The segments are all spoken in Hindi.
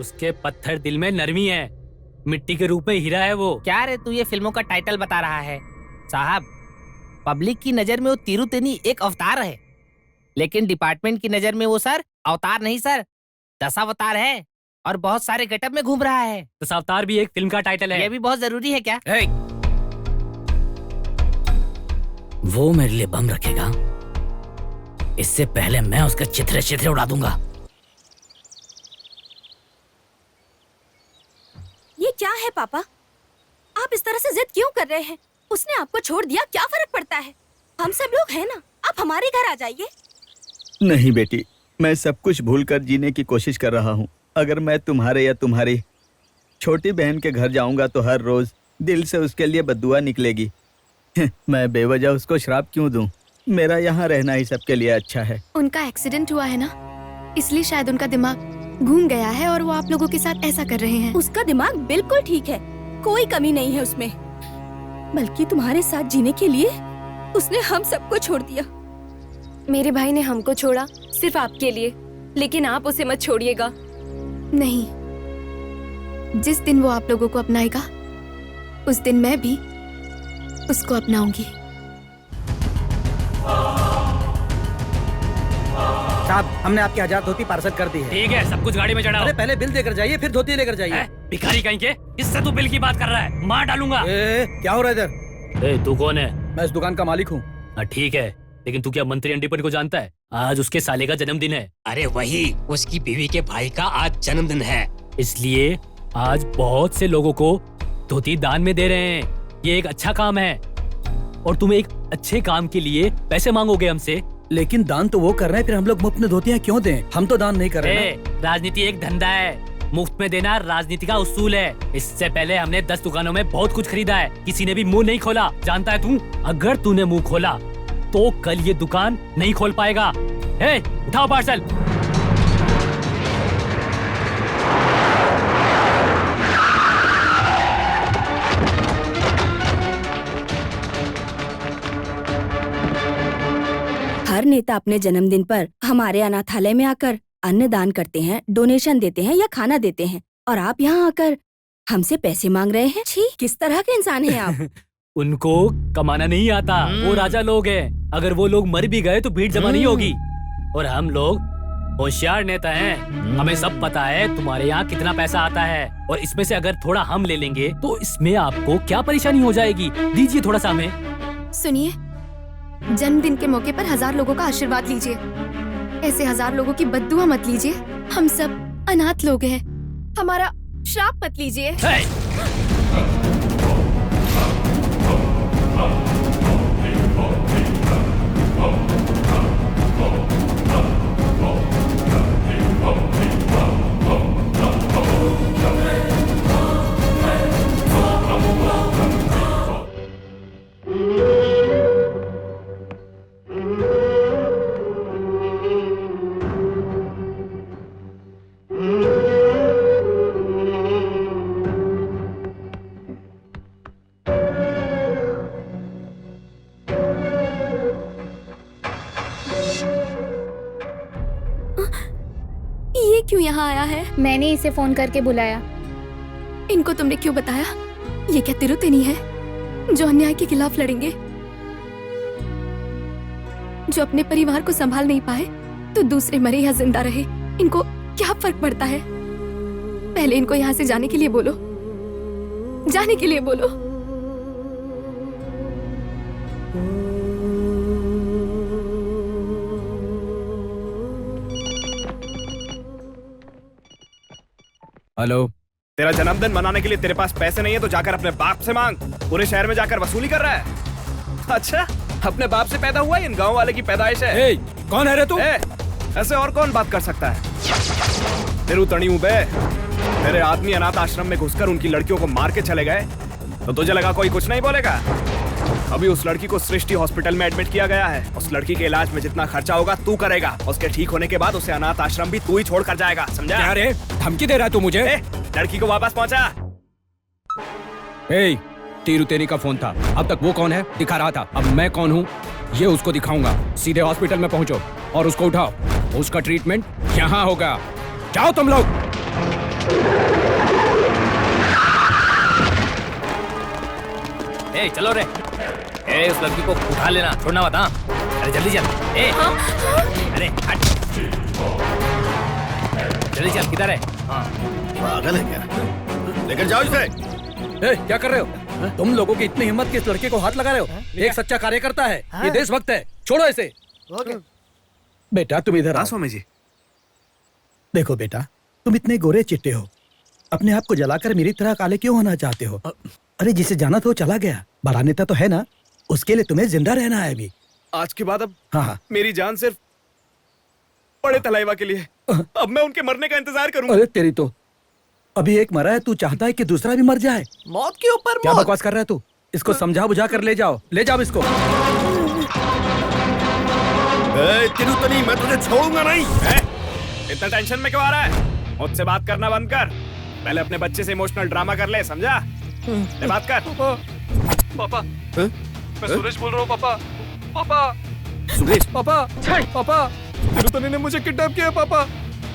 उसके पत्थर दिल में नरमी है, मिट्टी के रूप में हीरा है वो। क्या रे तू ये फिल्मों का टाइटल बता रहा है? साहब, पब्लिक की नजर में वो तिरुतेनी एक अवतार है, लेकिन डिपार्टमेंट की नजर में वो सर अवतार नहीं सर, 10 अवतार है और बहुत सारे गेटअप में घूम रहा है। 10 अवतार भी एक फिल्म का टाइटल है। ये भी बहुत जरूरी है क्या? वो मेरे लिए बम रखेगा, इससे पहले मैं उसके चित्रे चित्रे उड़ा दूंगा। ये क्या है पापा? आप इस तरह से जिद क्यों कर रहे हैं? उसने आपको छोड़ दिया, क्या फर्क पड़ता है? हम सब लोग हैं ना, आप हमारे घर आ जाइए। नहीं बेटी, मैं सब कुछ भूलकर जीने की कोशिश कर रहा हूँ। अगर मैं तुम्हारे या तुम्हारी छोटी बहन के घर जाऊंगा तो हर रोज दिल से उसके लिए बद्दुआ निकलेगी। मैं बेवजह उसको श्राप क्यों दूं? मेरा यहाँ रहना ही सबके लिए अच्छा है। उनका एक्सीडेंट हुआ है ना, इसलिए शायद उनका दिमाग घूम गया है और वो आप लोगों के साथ ऐसा कर रहे हैं। उसका दिमाग बिल्कुल ठीक है, कोई कमी नहीं है उसमें। बल्कि तुम्हारे साथ जीने के लिए उसने हम सबको छोड़ दिया। मेरे भाई ने हमको छोड़ा सिर्फ आपके लिए, लेकिन आप उसे मत छोड़िएगा। नहीं, जिस दिन वो आप लोगों को अपनाएगा उस दिन मैं भी उसको अपनाऊंगी। साहब, हमने आपकी 1000 धोती पार्सल कर दी है। ठीक है, सब कुछ गाड़ी में चढ़ाओ। अरे पहले बिल देकर जाइए, फिर धोती लेकर जाइए। भिखारी कहीं के, इससे तू बिल की बात कर रहा है? मार डालूंगा। क्या हो रहा है इधर? तू कौन है? मैं इस दुकान का मालिक हूँ। ठीक है, लेकिन तू क्या मंत्री अंडीपन को जानता है? आज उसके साले का जन्मदिन है। अरे वही, उसकी बीवी के भाई का आज जन्मदिन है, इसलिए आज बहुत से लोगों को धोती दान में दे रहे हैं। ये एक अच्छा काम है और तुम एक अच्छे काम के लिए पैसे मांगोगे हमसे। लेकिन दान तो वो कर रहे हैं, फिर हम लोग मुफ्त में धोतियाँ क्यों दें? हम तो दान नहीं कर रहे ना। राजनीति एक धंधा है, मुफ्त में देना राजनीति का उसूल है। इससे पहले हमने 10 दुकानों में बहुत कुछ खरीदा है, किसी ने भी मुंह नहीं खोला। जानता है तू, अगर तूने मुंह खोला तो कल ये दुकान नहीं खोल पाएगा। उठाओ पार्सल। हर नेता अपने जन्मदिन पर हमारे अनाथालय में आकर अन्न दान करते हैं, डोनेशन देते हैं या खाना देते हैं, और आप यहाँ आकर हमसे पैसे मांग रहे हैं। छी, किस तरह के इंसान हैं आप? उनको कमाना नहीं आता, वो राजा लोग हैं। अगर वो लोग मर भी गए तो भीड़ जमा नहीं होगी। और हम लोग होशियार नेता हैं, हमें सब पता है तुम्हारे यहाँ कितना पैसा आता है, और इसमें से अगर थोड़ा हम ले लेंगे तो इसमें आपको क्या परेशानी हो जाएगी? दीजिए थोड़ा सा हमें। सुनिए, जन्मदिन के मौके पर 1000 लोगों का आशीर्वाद लीजिए, ऐसे 1000 लोगों की बद्दुआ मत लीजिए। हम सब अनाथ लोग हैं, हमारा श्राप मत लीजिए। ये क्यों यहाँ आया है? मैंने इसे फोन करके बुलाया। इनको तुमने क्यों बताया? ये क्या तिरुतेनी है जो अन्याय के खिलाफ लड़ेंगे, जो अपने परिवार को संभाल नहीं पाए तो दूसरे मरे या जिंदा रहे, इनको क्या फर्क पड़ता है? पहले इनको यहाँ से जाने के लिए बोलो, जाने के लिए बोलो। हेलो, तेरा जन्मदिन मनाने के लिए तेरे पास पैसे नहीं है तो जाकर अपने बाप से मांग। पूरे शहर में जाकर वसूली कर रहा है। अच्छा, अपने बाप से पैदा हुआ, इन गांव वाले की पैदाइश है। कौन है रे तू? ऐसे और कौन बात कर सकता है? तेरू तणी हूं बे। मेरे आदमी अनाथ आश्रम में घुसकर उनकी लड़कियों को मार के चले गए तो तुझे लगा कोई कुछ नहीं बोलेगा? अभी उस लड़की को सृष्टि हॉस्पिटल में एडमिट किया गया है। उस लड़की के इलाज में जितना खर्चा होगा तू करेगा। उसके ठीक होने के बाद उसे अनाथ आश्रम भी तू ही छोड़ कर जाएगा, समझा? क्या रे, धमकी दे रहा है तू मुझे? लड़की को वापस पहुंचा। तिरुतेनी का फोन था, अब तक वो कौन है दिखा रहा था, अब मैं कौन हूँ ये उसको दिखाऊंगा। सीधे हॉस्पिटल में पहुंचो और उसको उठाओ, उसका ट्रीटमेंट यहाँ होगा। जाओ तुम लोग। ए चलो रे। ए उस लड़की को उठा लेना, छोड़ना मत। हाँ अरे जल्दी चल। ए अरे हट, जल्दी चल। किधर है? हाँ पागल है क्या? लेकर जाओ इसे। ए, क्या कर रहे हो? तुम लोगों की इतनी हिम्मत कि इस लड़के को हाथ लगा रहे हो? एक सच्चा कार्यकर्ता है, ये देशभक्त है, छोड़ो इसे। बेटा तुम इधर आओ। स्वामी जी। देखो बेटा, तुम इतने गोरे चिट्टे हो, अपने आप को जलाकर मेरी तरह काले क्यों होना चाहते हो? अरे जिसे जाना था वो चला गया, बड़ा नेता तो है ना, उसके लिए तुम्हें जिंदा रहना है अभी। आज के बाद अब हाँ मेरी जान सिर्फ बड़े तलाइवा के लिए। अब मैं उनके मरने का इंतजार करूंगा। अरे तेरी तो अभी एक मरा है, तू चाहता है कि दूसरा भी मर जाए? मौत के ऊपर क्या बकवास कर रहा है तू? इसको समझा बुझा कर ले जाओ इसको। तिरुतनी, मैं तुझे छोड़ूंगा नहीं। इतना टेंशन में क्यों आ रहा है? मुझसे बात करना बंद कर। पहले अपने बच्चे से इमोशनल ड्रामा कर ले, समझा? ले बात कर। पापा, मैं सुरेश बोल रहा हूँ। पापा सुरेश, पापा तिरुतनी ने मुझे किडनैप किया।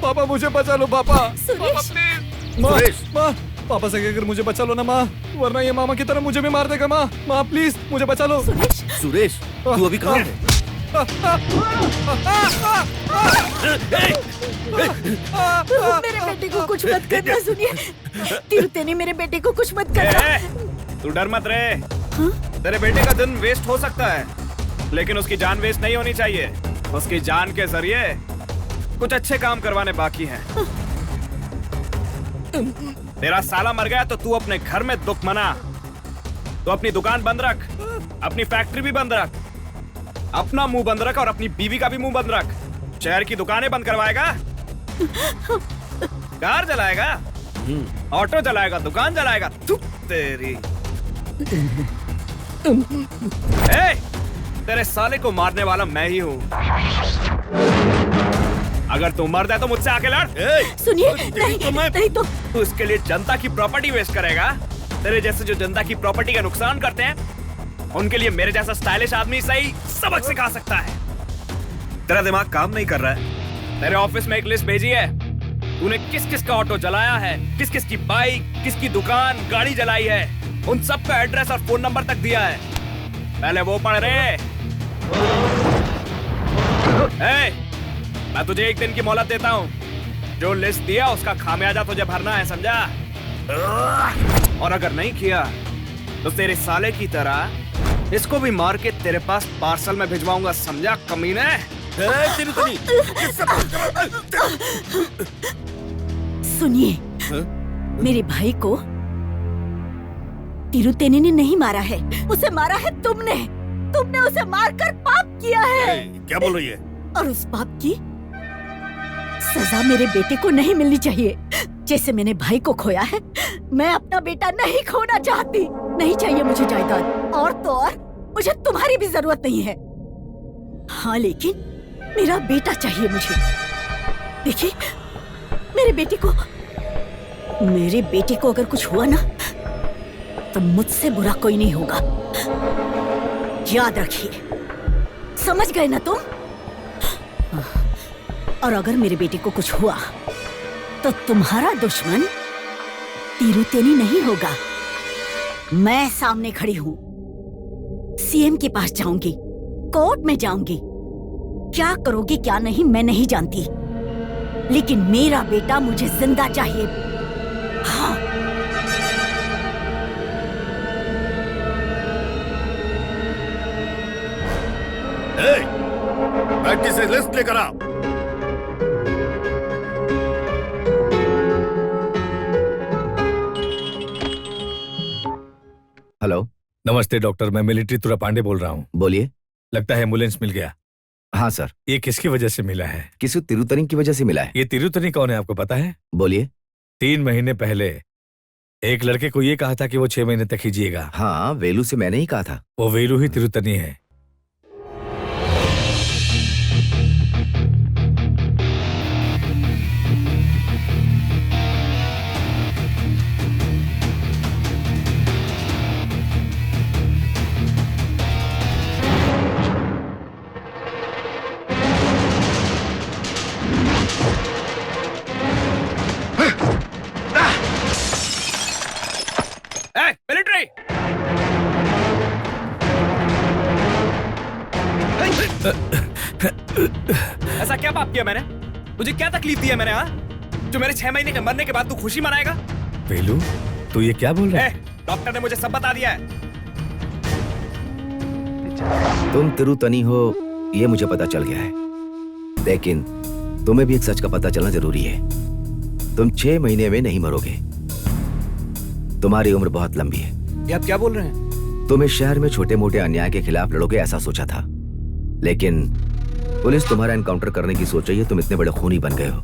पापा मुझे बचा लो। पापा प्लीज। सुरेश। माँ पापा से कहकर मुझे बचा लो ना माँ, वरना ये मामा की तरह मुझे भी मार देगा। माँ प्लीज मुझे बचा लो। सुरेश, तू अभी कहाँ है? मेरे बेटे को कुछ मत करना। सुनिए तिरुतेनी, मेरे बेटे को कुछ मत करना। तू डर मत रे। तेरे बेटे का दिन वेस्ट हो सकता है, लेकिन उसकी जान वेस्ट नहीं होनी चाहिए। उसकी जान के जरिए कुछ अच्छे काम करवाने बाकी हैं। तेरा साला मर गया तो तू अपने घर में दुख मना। तो अपनी दुकान बंद रख, अपनी फैक्ट्री भी बंद रख, अपना मुंह बंद रख और अपनी बीवी का भी मुंह बंद रख। शहर की दुकानें बंद करवाएगा, कार जलाएगा, ऑटो जलाएगा, दुकान जलाएगा। तू तेरी तेरे साले को मारने वाला मैं ही हूँ। अगर तू मर्द है तो मुझसे आके लड़। सुनिए नहीं तो तू इसके लिए जनता की प्रॉपर्टी वेस्ट करेगा। तेरे जैसे जो जनता की प्रॉपर्टी का नुकसान करते हैं, उनके लिए मेरे जैसा स्टाइलिश आदमी सही सबक सिखा सकता है। तेरा दिमाग काम नहीं कर रहा है। तेरे ऑफिस में एक लिस्ट भेजी है, तूने किस किस का ऑटो जलाया है, किस किस की बाइक, किसकी दुकान, गाड़ी जलाई है, उन सब का एड्रेस और फोन नंबर तक दिया है। पहले वो पढ़ रहे। मैं तुझे एक दिन की मोहलत देता हूँ। जो लिस्ट दिया उसका खामियाजा तुझे भरना है, समझा? और अगर नहीं किया तो तेरे साले की तरह इसको भी मार के तेरे पास पार्सल में भिजवाऊंगा, समझा कमीने? सुनिए, मेरे भाई को तिरुतेनी ने नहीं मारा है, उसे मारा है तुमने। तुमने उसे मारकर पाप किया है। क्या बोल रही है? और उस पाप की सजा मेरे बेटे को नहीं मिलनी चाहिए। जैसे मैंने भाई को खोया है, मैं अपना बेटा नहीं खोना चाहती। नहीं चाहिए मुझे जायदाद, और तो और मुझे तुम्हारी भी जरूरत नहीं है। हाँ लेकिन मेरा बेटा चाहिए मुझे। देखिए मेरे बेटे को अगर कुछ हुआ ना तो मुझसे बुरा कोई नहीं होगा, याद रखिए। समझ गए ना तुम? और अगर मेरे बेटे को कुछ हुआ तो तुम्हारा दुश्मन तिरुतेनी नहीं होगा, मैं सामने खड़ी हूँ। सीएम के पास जाऊंगी, कोर्ट में जाऊंगी। क्या करोगे क्या नहीं मैं नहीं जानती, लेकिन मेरा बेटा मुझे जिंदा चाहिए। हाँ। बैठ से लिस्ट लेकर आ। हेलो, नमस्ते डॉक्टर, मैं मिलिट्री तुरा पांडे बोल रहा हूँ। बोलिए। लगता है एम्बुलेंस मिल गया। हाँ सर। ये किसकी वजह से मिला है? किसी तिरुतनी की वजह से मिला है। ये तिरुतनी कौन है आपको पता है? बोलिए। 3 महीने पहले एक लड़के को ये कहा था कि वो 6 महीने तक ही जिएगा। हाँ, वेलू से मैंने ही कहा था। वो वेलू ही तिरुतनी है। ऐसा क्या पाप किया मैंने? तुझे क्या तकलीफ दी है मैंने? जो मेरे 6 महीने के मरने के बाद तू खुशी मनाएगा? वेलू, तू ये क्या बोल रहा है? डॉक्टर ने मुझे सब बता दिया है। तुम तिरुतनी हो ये मुझे पता चल गया है, लेकिन तुम्हें भी एक सच का पता चलना जरूरी है। तुम 6 महीने में नहीं मरोगे। तुम्हारी उम्र बहुत लंबी है। ये आप क्या बोल रहे हैं? तुम इस शहर में छोटे मोटे अन्याय के खिलाफ लड़ोगे ऐसा सोचा था, लेकिन पुलिस तुम्हारा एनकाउंटर करने की सोच रही है। तुम इतने बड़े खूनी बन गए हो।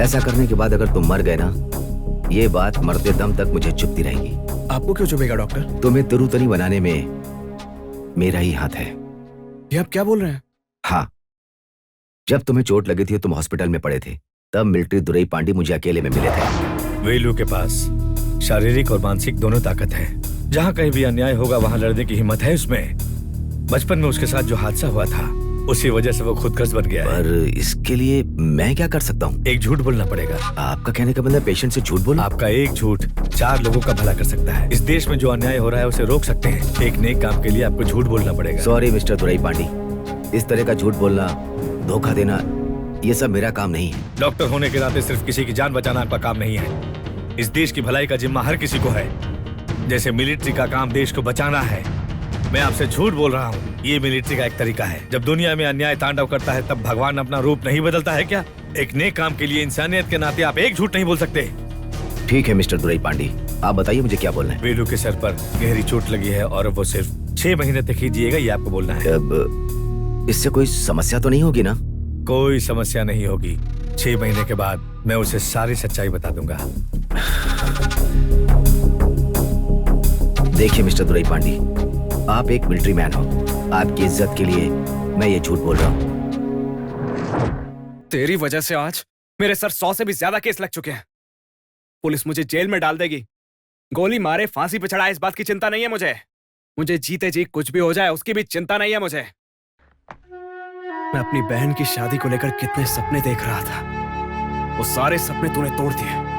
ऐसा करने के बाद अगर तुम मर गए ना, ये बात मरते दम तक मुझे चुभती रहेगी। आपको क्यों चुभेगा डॉक्टर? तुम्हें तिरुतनी बनाने में मेरा ही हाथ है। ये आप क्या बोल रहे हैं? हाँ, जब तुम्हें चोट लगी थी तुम हॉस्पिटल में पड़े थे, तब मिलिट्री दुरई पांडी मुझे अकेले में मिले थे। वेलू के पास शारीरिक और मानसिक दोनों ताकत है। जहाँ कहीं भी अन्याय होगा वहाँ लड़ने की हिम्मत है उसमें। बचपन में उसके साथ जो हादसा हुआ था उसी वजह से वो खुदगर्ज बन गया है। पर इसके लिए मैं क्या कर सकता हूँ? एक झूठ बोलना पड़ेगा। आपका कहने का मतलब पेशेंट से झूठ बोलना? आपका एक झूठ 4 लोगों का भला कर सकता है। इस देश में जो अन्याय हो रहा है उसे रोक सकते हैं। एक नेक काम के लिए आपको झूठ बोलना पड़ेगा। सॉरी मिस्टर दुरई पांडी, इस तरह का झूठ बोलना, धोखा देना, ये सब मेरा काम नहीं है। डॉक्टर होने के नाते सिर्फ किसी की जान बचाना आपका काम नहीं है। इस देश की भलाई का जिम्मा हर किसी को है। जैसे मिलिट्री का काम देश को बचाना है, मैं आपसे झूठ बोल रहा हूँ। ये मिलिट्री का एक तरीका है। जब दुनिया में अन्याय तांडव करता है तब भगवान अपना रूप नहीं बदलता है क्या? एक नेक काम के लिए इंसानियत के नाते आप एक झूठ नहीं बोल सकते। ठीक है मिस्टर दुरई पांडी, आप बताइए मुझे क्या बोलना है। वेलू के सर पर गहरी चोट लगी है और वो सिर्फ 6 महीने तक ही जिएगा, ये आपको बोलना है। अब इससे कोई समस्या तो नहीं होगी ना? कोई समस्या नहीं होगी। 6 महीने के बाद मैं उसे सारी सच्चाई बता दूंगा। देखिए मिस्टर दुरई पांडी, आप एक मिलिट्री मैन हो। आपकी इज्जत के लिए मैं ये झूठ बोल रहा हूँ। तेरी वजह से आज मेरे सर 100 से भी ज्यादा केस लग चुके हैं। पुलिस मुझे जेल में डाल देगी, गोली मारे फांसी पे चढ़ाए, इस बात की चिंता नहीं है मुझे। मुझे जीते जी कुछ भी हो जाए उसकी भी चिंता नहीं है मुझे। मैं अपनी बहन की शादी को लेकर कितने सपने देख रहा था, वो सारे सपने तूने तोड़ दिए।